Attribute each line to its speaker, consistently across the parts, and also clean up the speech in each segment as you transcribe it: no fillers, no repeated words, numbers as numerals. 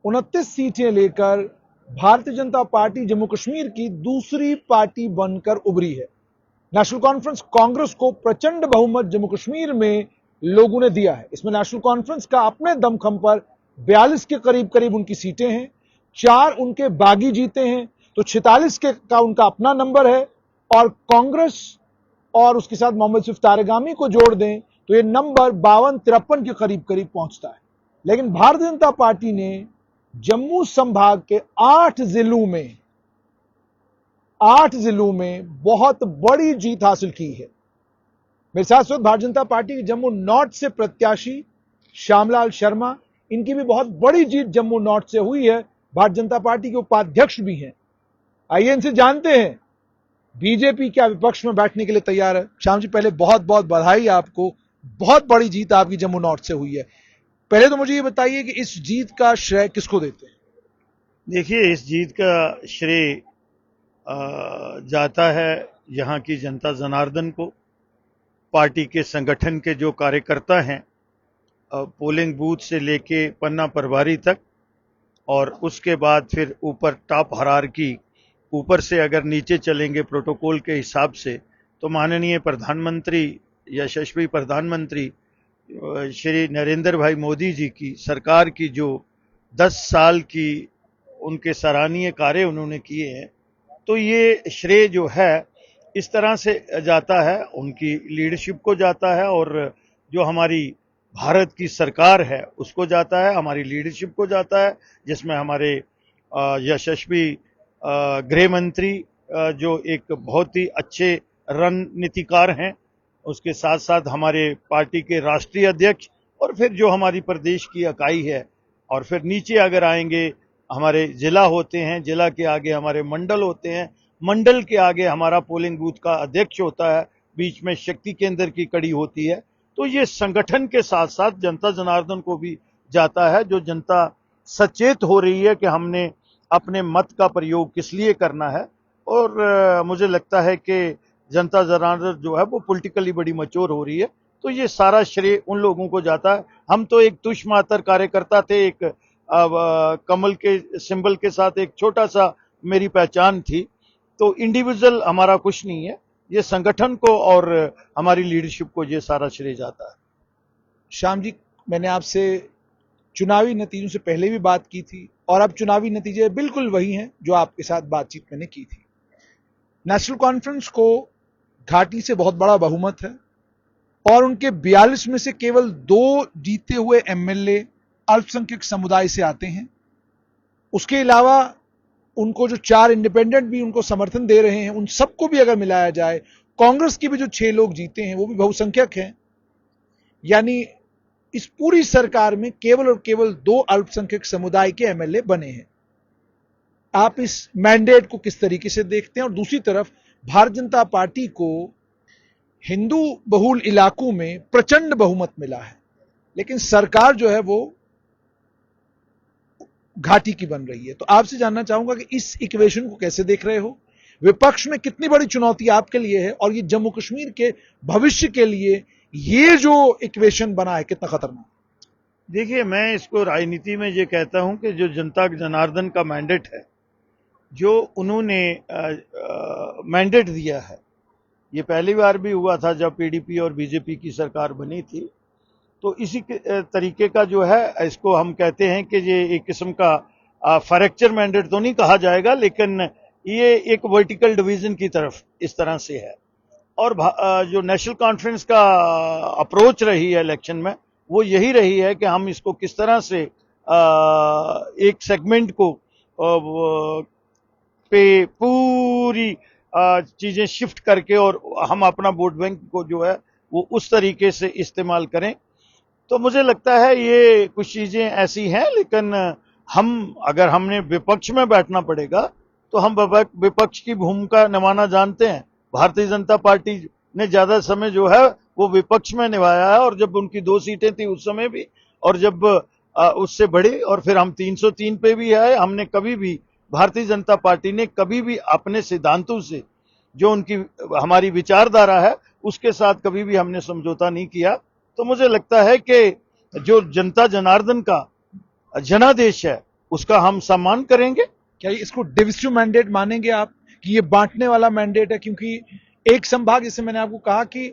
Speaker 1: 29 सीटें लेकर भारतीय जनता पार्टी जम्मू कश्मीर की दूसरी पार्टी बनकर उभरी है। नेशनल कॉन्फ्रेंस कांग्रेस को प्रचंड बहुमत जम्मू कश्मीर में लोगों ने दिया है। इसमें नेशनल कॉन्फ्रेंस का अपने दमखम पर 42 के करीब करीब उनकी सीटें हैं, 4 उनके बागी जीते हैं, तो 46 का उनका अपना नंबर है। और कांग्रेस और उसके साथ मोहम्मद यूसुफ तारिगामी को जोड़ दें तो यह नंबर 52-53 के करीब करीब पहुंचता है। लेकिन भारतीय जनता पार्टी ने जम्मू संभाग के 8 जिलों में बहुत बड़ी जीत हासिल की है। मेरे साथ साथ भारतीय जनता पार्टी की जम्मू नॉर्थ से प्रत्याशी श्यामलाल शर्मा, इनकी भी बहुत बड़ी जीत जम्मू नॉर्थ से हुई है। भारतीय जनता पार्टी के उपाध्यक्ष भी हैं। आइए इनसे जानते हैं बीजेपी क्या विपक्ष में बैठने के लिए तैयार है। श्याम जी, पहले बहुत बहुत बधाई आपको, बहुत बड़ी जीत आपकी जम्मू नॉर्थ से हुई है। पहले तो मुझे ये बताइए कि इस जीत का श्रेय किसको देते हैं?
Speaker 2: देखिए, इस जीत का श्रेय जाता है यहाँ की जनता जनार्दन को, पार्टी के संगठन के जो कार्यकर्ता हैं, पोलिंग बूथ से लेके पन्ना प्रभारी तक, और उसके बाद फिर ऊपर टॉप हायरार्की, ऊपर से अगर नीचे चलेंगे प्रोटोकॉल के हिसाब से, तो माननीय प्रधानमंत्री, यशस्वी प्रधानमंत्री श्री नरेंद्र भाई मोदी जी की सरकार की जो 10 साल की उनके सराहनीय कार्य उन्होंने किए हैं, तो ये श्रेय जो है इस तरह से जाता है, उनकी लीडरशिप को जाता है, और जो हमारी भारत की सरकार है उसको जाता है, हमारी लीडरशिप को जाता है, जिसमें हमारे यशस्वी गृह मंत्री जो एक बहुत ही अच्छे रणनीतिकार हैं, उसके साथ साथ हमारे पार्टी के राष्ट्रीय अध्यक्ष, और फिर जो हमारी प्रदेश की इकाई है, और फिर नीचे अगर आएंगे हमारे जिला होते हैं, जिला के आगे हमारे मंडल होते हैं, मंडल के आगे हमारा पोलिंग बूथ का अध्यक्ष होता है, बीच में शक्ति केंद्र की कड़ी होती है। तो ये संगठन के साथ साथ जनता जनार्दन को भी जाता है, जो जनता सचेत हो रही है कि हमने अपने मत का प्रयोग किस लिए करना है। और मुझे लगता है कि जनता जनार्दन जो है वो पॉलिटिकली बड़ी मैच्योर हो रही है, तो ये सारा श्रेय उन लोगों को जाता है। हम तो एक तुच्छ मात्र कार्यकर्ता थे, एक कमल के सिंबल के साथ एक छोटा सा मेरी पहचान थी, तो इंडिविजुअल हमारा कुछ नहीं है, ये संगठन को और हमारी लीडरशिप को ये सारा श्रेय जाता है।
Speaker 1: श्याम जी, मैंने आपसे चुनावी नतीजों से पहले भी बात की थी और अब चुनावी नतीजे बिल्कुल वही हैं जो आपके साथ बातचीत मैंने की थी। नेशनल कॉन्फ्रेंस को घाटी से बहुत बड़ा बहुमत है और उनके 42 में से केवल 2 जीते हुए एमएलए अल्पसंख्यक समुदाय से आते हैं। उसके अलावा उनको जो 4 इंडिपेंडेंट भी उनको समर्थन दे रहे हैं, उन सबको भी अगर मिलाया जाए, कांग्रेस की भी जो 6 लोग जीते हैं वो भी बहुसंख्यक हैं। यानी इस पूरी सरकार में केवल और केवल 2 अल्पसंख्यक समुदाय के एमएलए बने हैं। आप इस मैंडेट को किस तरीके से देखते हैं? और दूसरी तरफ भारतीय जनता पार्टी को हिंदू बहुल इलाकों में प्रचंड बहुमत मिला है, लेकिन सरकार जो है वो घाटी की बन रही है। तो आपसे जानना चाहूंगा कि इस इक्वेशन को कैसे देख रहे हो? विपक्ष में कितनी बड़ी चुनौती आपके लिए है और ये जम्मू कश्मीर के भविष्य के लिए ये जो इक्वेशन बना है कितना खतरनाक?
Speaker 2: देखिए, मैं इसको राजनीति में ये कहता हूं कि जो जनता जनार्दन का मैंडेट है, जो उन्होंने मैंडेट दिया है, ये पहली बार भी हुआ था जब पीडीपी और बीजेपी की सरकार बनी थी, तो इसी तरीके का जो है, इसको हम कहते हैं कि ये एक किस्म का फ्रैक्चर मैंडेट तो नहीं कहा जाएगा, लेकिन ये एक वर्टिकल डिवीजन की तरफ इस तरह से है। और जो नेशनल कॉन्फ्रेंस का अप्रोच रही है इलेक्शन में, वो यही रही है कि हम इसको किस तरह से एक सेगमेंट को पे पूरी चीजें शिफ्ट करके और हम अपना वोट बैंक को जो है वो उस तरीके से इस्तेमाल करें। तो मुझे लगता है ये कुछ चीजें ऐसी हैं, लेकिन अगर हमने विपक्ष में बैठना पड़ेगा तो हम विपक्ष की भूमिका निभाना जानते हैं। भारतीय जनता पार्टी ने ज्यादा समय जो है वो विपक्ष में निभाया है, और जब उनकी 2 सीटें थी उस समय भी, और जब उससे बढ़े और फिर हम 303 पे भी आए, हमने कभी भी, भारतीय जनता पार्टी ने कभी भी अपने सिद्धांतों से, जो उनकी हमारी विचारधारा है उसके साथ कभी भी हमने समझौता नहीं किया। तो मुझे लगता है कि जो जनता जनार्दन का जनादेश है उसका हम सम्मान करेंगे।
Speaker 1: क्या इसको डिविजिव मैंडेट मानेंगे आप कि ये बांटने वाला मैंडेट है? क्योंकि एक संभाग, जैसे मैंने आपको कहा कि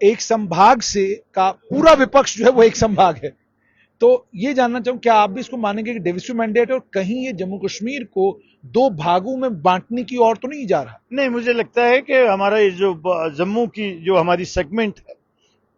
Speaker 1: एक संभाग से का पूरा विपक्ष जो है वो एक संभाग है, तो ये जानना चाहूं क्या आप भी इसको मानेंगे कि डिविजिव मैंडेट है और कहीं ये जम्मू कश्मीर को दो भागों में बांटने की ओर तो नहीं जा रहा?
Speaker 2: नहीं, मुझे लगता है कि हमारा ये जो जम्मू की जो हमारी सेगमेंट है,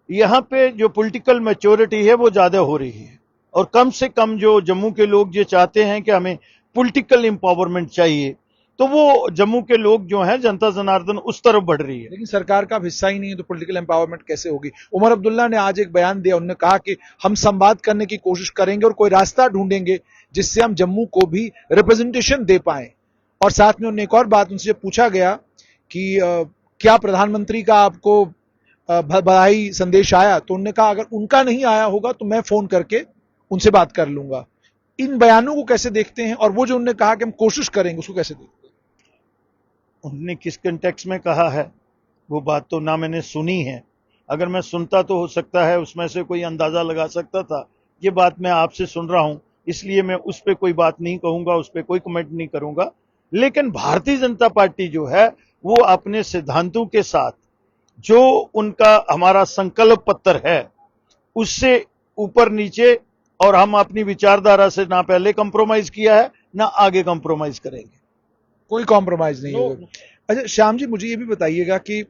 Speaker 2: यहाँ पे जो पॉलिटिकल मैच्योरिटी है वो ज्यादा हो रही है, और कम से कम जो जम्मू के लोग ये चाहते हैं कि हमें पॉलिटिकल एम्पावरमेंट चाहिए, तो वो जम्मू के लोग जो हैं, जनता जनार्दन उस तरफ बढ़ रही है।
Speaker 1: लेकिन सरकार का हिस्सा ही नहीं है तो पॉलिटिकल एम्पावरमेंट कैसे होगी? उमर अब्दुल्ला ने आज एक बयान दिया, उन्होंने कहा कि हम संवाद करने की कोशिश करेंगे और कोई रास्ता ढूंढेंगे जिससे हम जम्मू को भी रिप्रेजेंटेशन दे पाए। और साथ में उन्होंने एक और बात, उनसे पूछा गया कि क्या प्रधानमंत्री का आपको बधाई संदेश आया, तो उन्होंने कहा अगर उनका नहीं आया होगा तो मैं फोन करके उनसे बात कर लूंगा। इन बयानों को कैसे देखते हैं? और वो जो उन्होंने कहा कि हम कोशिश करेंगे, उसको कैसे देखते हैं?
Speaker 2: उन्होंने किस कंटेक्स्ट में कहा है वो बात तो ना मैंने सुनी है। अगर मैं सुनता तो हो सकता है उसमें से कोई अंदाजा लगा सकता था। ये बात मैं आपसे सुन रहा हूं, इसलिए मैं उस पर कोई बात नहीं कहूंगा, उस पर कोई कमेंट नहीं करूंगा। लेकिन भारतीय जनता पार्टी जो है वो अपने सिद्धांतों के साथ, जो उनका हमारा संकल्प पत्र है, उससे ऊपर नीचे, और हम अपनी विचारधारा से ना पहले कंप्रोमाइज किया है ना आगे कंप्रोमाइज करेंगे।
Speaker 1: कोई कॉम्प्रोमाइज नहीं होगा। अच्छा श्याम जी, मुझे ये भी बताइएगा कि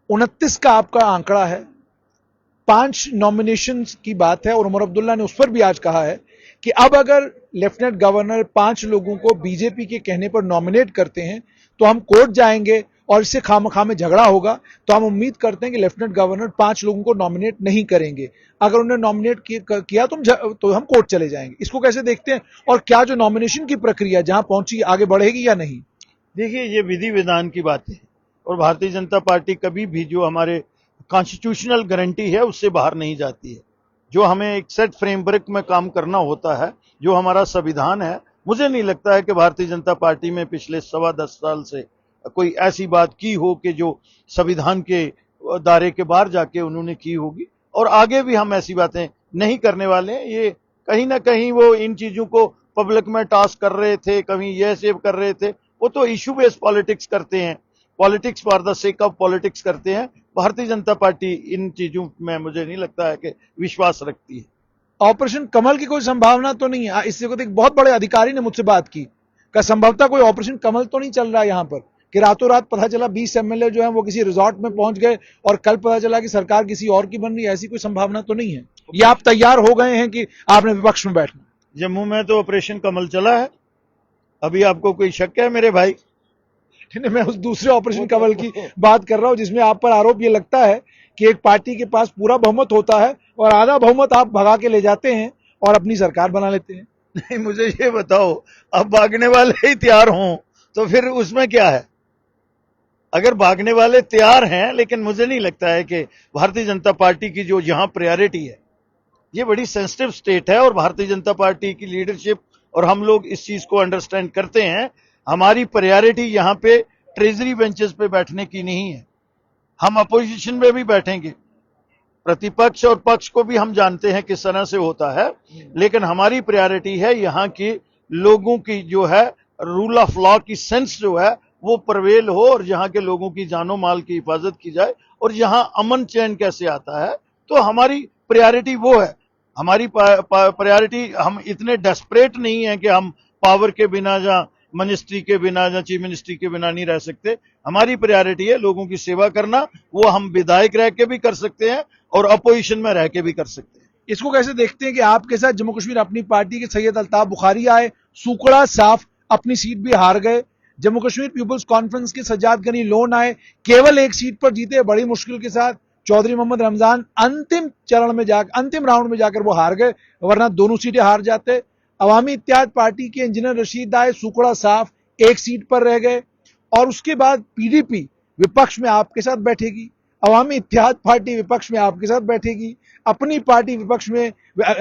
Speaker 1: 29 का आपका आंकड़ा है, 5 नॉमिनेशन की बात है, और उमर अब्दुल्ला ने उस पर भी आज कहा है कि अब अगर लेफ्टिनेंट गवर्नर 5 लोगों को बीजेपी के कहने पर नॉमिनेट करते हैं तो हम कोर्ट जाएंगे और इससे खामखा में झगड़ा होगा, तो हम उम्मीद करते हैं कि लेफ्टिनेंट गवर्नर 5 लोगों को नॉमिनेट नहीं करेंगे। अगर उन्होंने नॉमिनेट किया तो हम कोर्ट चले जाएंगे। इसको कैसे देखते हैं, और क्या जो नॉमिनेशन की प्रक्रिया जहां पहुंची आगे बढ़ेगी या नहीं?
Speaker 2: देखिए, ये विधि विधान की बात है, और भारतीय जनता पार्टी कभी भी जो हमारे कॉन्स्टिट्यूशनल गारंटी है उससे बाहर नहीं जाती है। जो हमें एक सेट फ्रेमवर्क में काम करना होता है, जो हमारा संविधान है, मुझे नहीं लगता है कि भारतीय जनता पार्टी में पिछले 10.25 साल से कोई ऐसी बात की हो कि जो संविधान के दायरे के बाहर जाके उन्होंने की होगी, और आगे भी हम ऐसी बातें नहीं करने वाले हैं। ये कहीं ना कहीं वो इन चीजों को पब्लिक में टास्क कर रहे थे, कभी ये सेव कर रहे थे, वो तो इशू बेस्ड पॉलिटिक्स करते हैं, politics for the sake of politics करते हैं। भारतीय जनता पार्टी इन चीजों में मुझे नहीं लगता है कि विश्वास रखती है।
Speaker 1: ऑपरेशन कमल की कोई संभावना तो नहीं है? इससे एक बहुत बड़े अधिकारी ने मुझसे बात की, का संभवतः कोई ऑपरेशन कमल तो नहीं चल रहा है यहां पर, कि रातों रात पता चला 20 एमएलए जो है वो किसी रिजॉर्ट में पहुंच गए और कल पता चला कि सरकार किसी और की बन रही है? ऐसी कोई संभावना तो नहीं है? या आप तैयार हो गए हैं कि आपने विपक्ष में बैठना?
Speaker 2: जम्मू में तो ऑपरेशन कमल चला है, अभी आपको कोई शक है मेरे भाई?
Speaker 1: मैं उस दूसरे ऑपरेशन कमल की बात कर रहा हूं जिसमें आप पर आरोप ये लगता है कि एक पार्टी के पास पूरा बहुमत होता है और आधा बहुमत आप भगा के ले जाते हैं और अपनी सरकार बना लेते हैं।
Speaker 2: नहीं, मुझे ये बताओ, अब भागने वाले ही तैयार हों तो फिर उसमें क्या है? अगर भागने वाले तैयार हैं, लेकिन मुझे नहीं लगता है कि भारतीय जनता पार्टी की जो यहाँ प्रायोरिटी है, ये बड़ी सेंसिटिव स्टेट है, और भारतीय जनता पार्टी की लीडरशिप और हम लोग इस चीज को अंडरस्टैंड करते हैं। हमारी प्रायोरिटी यहाँ पे ट्रेजरी बेंचेस पे बैठने की नहीं है। हम अपोजिशन में भी बैठेंगे, प्रतिपक्ष और पक्ष को भी हम जानते हैं किस तरह से होता है, लेकिन हमारी प्रायोरिटी है यहाँ की लोगों की जो है रूल ऑफ लॉ की सेंस जो है वो प्रवेल हो, और यहाँ के लोगों की जानो माल की हिफाजत की जाए, और यहाँ अमन चैन कैसे आता है, तो हमारी प्रायोरिटी वो है। हमारी प्रायोरिटी, हम इतने डेस्परेट नहीं है कि हम पावर के बिना या मिनिस्ट्री के बिना या चीफ मिनिस्ट्री के बिना नहीं रह सकते। हमारी प्रायोरिटी है लोगों की सेवा करना, वो हम विधायक रह के भी कर सकते हैं और अपोजिशन में रह के भी कर सकते हैं।
Speaker 1: इसको कैसे देखते हैं कि आपके साथ जम्मू कश्मीर अपनी पार्टी के सैयद अल्ताफ बुखारी आए, सूकड़ा साफ, अपनी सीट भी हार गए। जम्मू कश्मीर पीपुल्स कॉन्फ्रेंस के सज्जाद गनी लोन आए, केवल एक सीट पर जीते बड़ी मुश्किल के साथ। चौधरी मोहम्मद रमजान अंतिम चरण में जाकर, अंतिम राउंड में जाकर वो हार गए, वरना दोनों सीटें हार जाते। अवामी इत्तेहाद पार्टी के इंजीनियर रशीद आए, सूकड़ा साफ, एक सीट पर रह गए। और उसके बाद पीडीपी विपक्ष में आपके साथ बैठेगी, अवामी इत्तेहाद पार्टी विपक्ष में आपके साथ बैठेगी, अपनी पार्टी विपक्ष में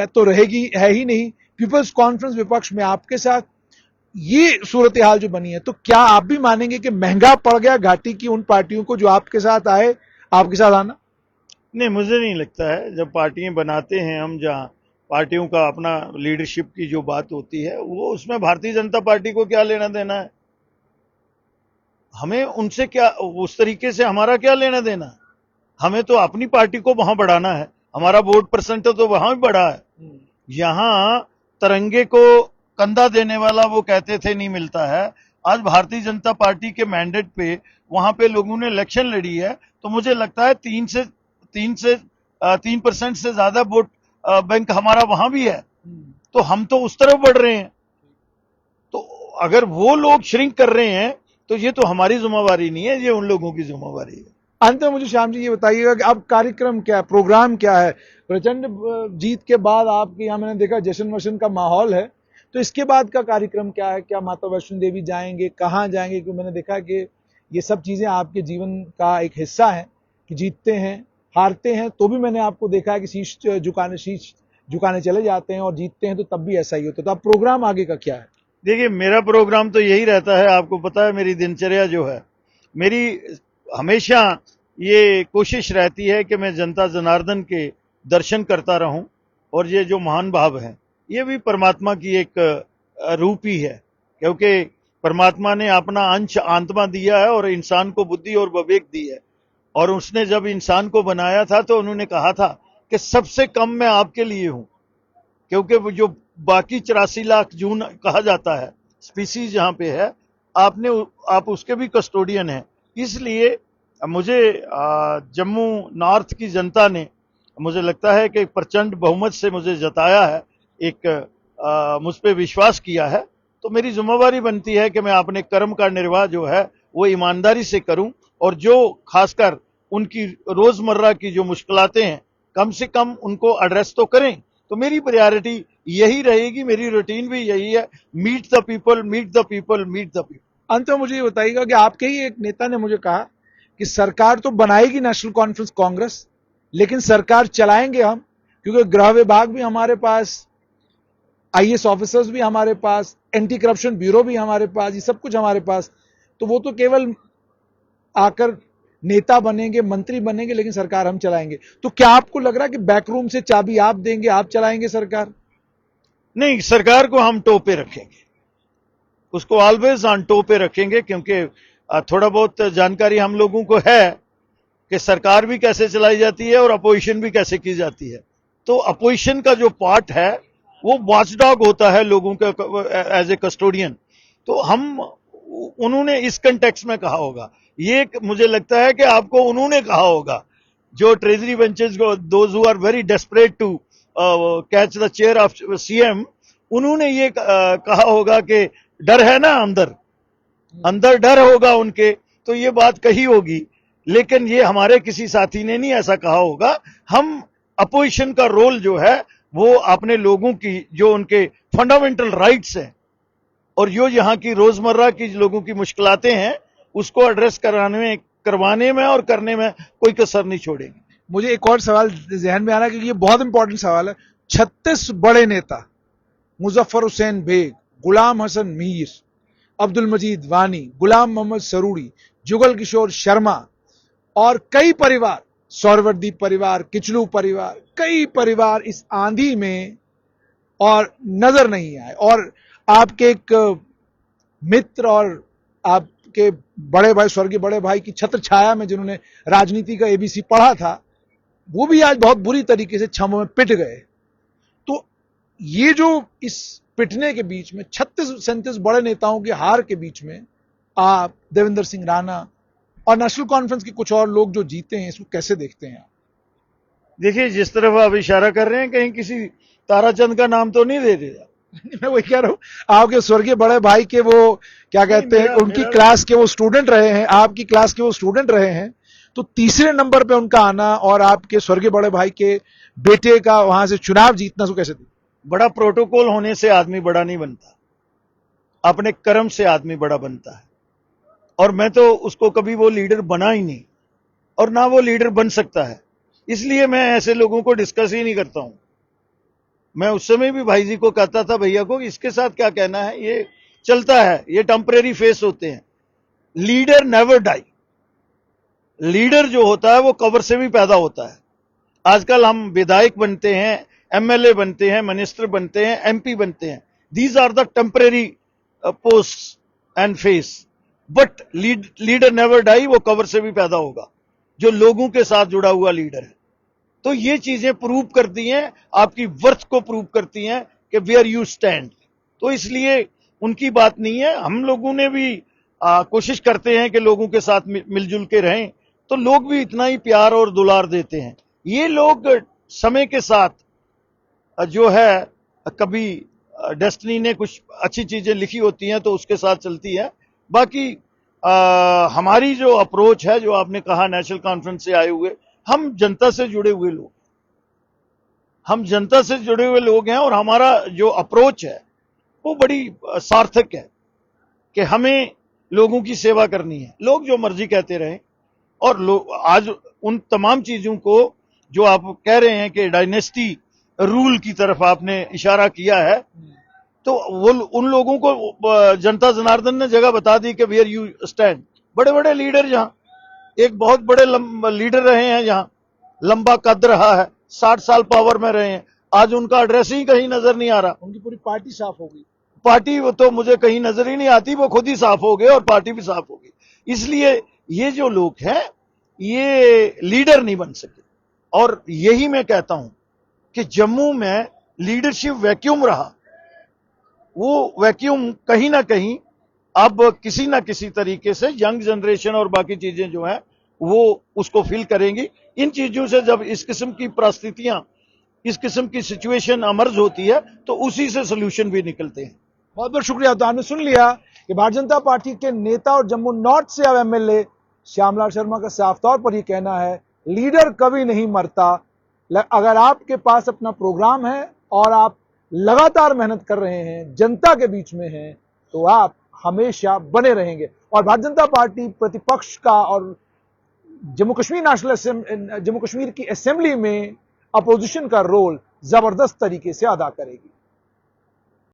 Speaker 1: तो रहेगी है ही नहीं, पीपल्स कॉन्फ्रेंस विपक्ष में आपके साथ। ये सूरत हाल जो बनी है, तो क्या आप भी मानेंगे कि महंगा पड़ गया घाटी की उन पार्टियों को जो आपके साथ आए, आपके साथ आना?
Speaker 2: नहीं, मुझे नहीं लगता है। जब पार्टियां बनाते हैं हम, जहां पार्टियों का अपना लीडरशिप की जो बात होती है, वो उसमें भारतीय जनता पार्टी को क्या लेना देना है? हमें उनसे क्या, उस तरीके से हमारा क्या लेना देना है? हमें तो अपनी पार्टी को वहां बढ़ाना है। हमारा वोट परसेंट तो वहां भी बढ़ा है। यहां तिरंगे को कंधा देने वाला वो कहते थे नहीं मिलता है। आज भारतीय जनता पार्टी के मैंडेट पे वहां पे लोगों ने इलेक्शन लड़ी है, तो मुझे लगता है 3% से ज्यादा वोट बैंक हमारा वहां भी है। तो हम तो उस तरफ बढ़ रहे हैं। तो अगर वो लोग श्रिंक कर रहे हैं तो ये तो हमारी जिम्मेवारी नहीं है, ये उन लोगों की जिम्मेवारी है।
Speaker 1: अंत में मुझे श्याम जी ये बताइएगा कि अब कार्यक्रम क्या है, प्रोग्राम क्या है? प्रचंड जीत के बाद आपके यहाँ मैंने देखा जश्न वशन का माहौल है, तो इसके बाद का कार्यक्रम क्या है? क्या माता वैष्णो देवी जाएंगे, कहाँ जाएंगे? क्योंकि मैंने देखा कि ये सब चीजें आपके जीवन का एक हिस्सा है कि जीतते हैं हारते हैं तो भी मैंने आपको देखा है कि शीश झुकाने चले जाते हैं, और जीतते हैं तो तब भी ऐसा ही होता है। तो अब प्रोग्राम आगे का क्या है?
Speaker 2: देखिए, मेरा प्रोग्राम तो यही रहता है। आपको पता है मेरी दिनचर्या जो है, मेरी हमेशा ये कोशिश रहती है कि मैं जनता जनार्दन के दर्शन करता रहूं, और ये जो महान भाव है ये भी परमात्मा की एक रूप ही है, क्योंकि परमात्मा ने अपना अंश आत्मा दिया है और इंसान को बुद्धि और विवेक दी है। और उसने जब इंसान को बनाया था तो उन्होंने कहा था कि सबसे कम मैं आपके लिए हूं, क्योंकि वो जो बाकी 84 लाख जून कहा जाता है स्पीसीज जहां पे है, आप उसके भी कस्टोडियन हैं। इसलिए मुझे जम्मू नॉर्थ की जनता ने, मुझे लगता है कि प्रचंड बहुमत से मुझे जताया है, एक मुझ पे विश्वास किया है। तो मेरी जिम्मेवारी बनती है कि मैं अपने कर्म का निर्वाह जो है वो ईमानदारी से करूं, और जो खासकर उनकी रोजमर्रा की जो मुश्किलातें हैं कम से कम उनको एड्रेस तो करें। तो मेरी प्रायोरिटी यही रहेगी, मेरी रूटीन भी यही है, meet the people, meet the people, meet the people.
Speaker 1: अंत में मुझे ये बताइएगा कि आपके ही एक नेता ने मुझे कहा कि सरकार तो बनाएगी नेशनल कॉन्फ्रेंस कांग्रेस, लेकिन सरकार चलाएंगे हम, क्योंकि गृह विभाग भी हमारे पास, आईएएस ऑफिसर्स भी हमारे पास, एंटी करप्शन ब्यूरो भी हमारे पास, ये सब कुछ हमारे पास। तो वो तो केवल आकर नेता बनेंगे, मंत्री बनेंगे, लेकिन सरकार हम चलाएंगे। तो क्या आपको लग रहा है कि बैकरूम से चाबी आप देंगे, आप चलाएंगे सरकार?
Speaker 2: नहीं, सरकार को हम टो पे रखेंगे, उसको ऑलवेज ऑन टो पे रखेंगे, क्योंकि थोड़ा बहुत जानकारी हम लोगों को है कि सरकार भी कैसे चलाई जाती है और अपोजिशन भी कैसे की जाती है। तो अपोजिशन का जो पार्ट है वो वॉचडॉग होता है लोगों का एज ए कस्टोडियन। तो हम, उन्होंने इस कंटेक्स्ट में कहा होगा, ये मुझे लगता है कि आपको उन्होंने कहा होगा, जो ट्रेजरी बेंचेस को, those who are very desperate to catch the chair of CM, उन्होंने ये कहा होगा कि डर है ना अंदर, अंदर डर होगा उनके, तो ये बात कही होगी। लेकिन ये हमारे किसी साथी ने नहीं ऐसा कहा होगा। हम अपोजिशन का रोल जो है वो अपने लोगों की, जो उनके फंडामेंटल राइट्स हैं और जो यहाँ की रोजमर्रा की लोगों की मुश्किलातें हैं, उसको एड्रेस करवाने में और करने में कोई कसर नहीं छोड़ेंगे।
Speaker 1: मुझे एक और सवाल जहन में आ रहा है, क्योंकि ये बहुत इंपॉर्टेंट सवाल है। 36 बड़े नेता, मुजफ्फर हुसैन बेग, गुलाम हसन मीर, अब्दुल मजीद वानी, गुलाम मोहम्मद सरूरी, जुगल किशोर शर्मा, और कई परिवार, सौरवर्दी परिवार, किचलू परिवार, कई परिवार इस आंधी में और नजर नहीं आए। और आपके एक मित्र और आपके बड़े भाई, स्वर्गीय बड़े भाई की छत्र छाया में जिन्होंने राजनीति का एबीसी पढ़ा था, वो भी आज बहुत बुरी तरीके से छमों में पिट गए। तो ये जो इस पिटने के बीच में 36-37 बड़े नेताओं के हार के बीच में आप, देवेंद्र सिंह राणा और नेशनल कॉन्फ्रेंस के कुछ और लोग जो जीते हैं, इसको कैसे देखते हैं आप?
Speaker 2: देखिए, जिस तरफ आप इशारा कर रहे हैं, कहीं किसी ताराचंद का नाम तो नहीं दे दिया।
Speaker 1: मैं वही कह रहा हूं, आपके स्वर्गीय बड़े भाई के वो क्या कहते हैं, उनकी क्लास के वो स्टूडेंट रहे हैं, आपकी क्लास के वो स्टूडेंट रहे हैं, तो तीसरे नंबर पे उनका आना और आपके स्वर्गीय बड़े भाई के बेटे का वहां से चुनाव जीतना, सो कैसे?
Speaker 2: बड़ा प्रोटोकॉल होने से आदमी बड़ा नहीं बनता, अपने कर्म से आदमी बड़ा बनता है। और मैं तो उसको कभी वो लीडर बना ही नहीं, और ना वो लीडर बन सकता है। इसलिए मैं ऐसे लोगों को डिस्कस ही नहीं करता हूं। मैं उस समय भी भाई जी को कहता था, भैया को, इसके साथ क्या कहना है, ये चलता है, ये टेम्परेरी फेस होते हैं। Leader never die. लीडर जो होता है वो कब्र से भी पैदा होता है। आजकल हम विधायक बनते हैं, एमएलए बनते हैं, मिनिस्टर बनते हैं, एमपी बनते हैं। These are the temporary post and face, but leader never die, वो कवर से भी पैदा होगा, जो लोगों के साथ जुड़ा हुआ लीडर है। तो ये चीजें प्रूव करती हैं, आपकी वर्थ को प्रूव करती हैं कि वेयर यू स्टैंड। तो इसलिए उनकी बात नहीं है। हम लोगों ने भी कोशिश करते हैं कि लोगों के साथ मिलजुल के रहें, तो लोग भी इतना ही प्यार और दुलार देते हैं। ये लोग समय के साथ जो है, कभी डेस्टिनी ने कुछ अच्छी चीजें लिखी होती हैं तो उसके साथ चलती है। बाकी हमारी जो अप्रोच है, जो आपने कहा नेशनल कॉन्फ्रेंस से आए हुए, हम जनता से जुड़े हुए लोग, हम जनता से जुड़े हुए लोग हैं, और हमारा जो अप्रोच है वो बड़ी सार्थक है कि हमें लोगों की सेवा करनी है। लोग जो मर्जी कहते रहें, और आज उन तमाम चीजों को जो आप कह रहे हैं कि डायनेस्टी रूल की तरफ आपने इशारा किया है, तो वो उन लोगों को जनता जनार्दन ने जगह बता दी कि वेयर यू स्टैंड। बड़े बड़े लीडर जहां, एक बहुत बड़े लीडर रहे हैं, जहां लंबा कद रहा है, 60 साल पावर में रहे हैं, आज उनका एड्रेस ही कहीं नजर नहीं आ रहा।
Speaker 1: उनकी पूरी पार्टी साफ हो गई।
Speaker 2: पार्टी तो मुझे कहीं नजर ही नहीं आती, वो खुद ही साफ हो गए और पार्टी भी साफ हो गई। इसलिए ये जो लोग हैं ये लीडर नहीं बन सके, और यही मैं कहता हूं कि जम्मू में लीडरशिप वैक्यूम रहा। वो वैक्यूम कहीं ना कहीं अब किसी ना किसी तरीके से यंग जनरेशन और बाकी चीजें जो है वो उसको फिल करेंगी। इन चीजों से जब इस किस्म की परिस्थितियां, इस किस्म की सिचुएशन अमर्ज होती है, तो उसी से सोल्यूशन भी निकलते हैं।
Speaker 1: बहुत बहुत शुक्रिया। तो आपने सुन लिया कि भारतीय जनता पार्टी के नेता और जम्मू नॉर्थ से अब एमएलए श्यामलाल शर्मा का साफ तौर पर यह कहना है, लीडर कभी नहीं मरता। अगर आपके पास अपना प्रोग्राम है और आप लगातार मेहनत कर रहे हैं, जनता के बीच में हैं, तो आप हमेशा बने रहेंगे। और भारतीय जनता पार्टी प्रतिपक्ष का और जम्मू कश्मीर की असेंबली में अपोजिशन का रोल जबरदस्त तरीके से अदा करेगी।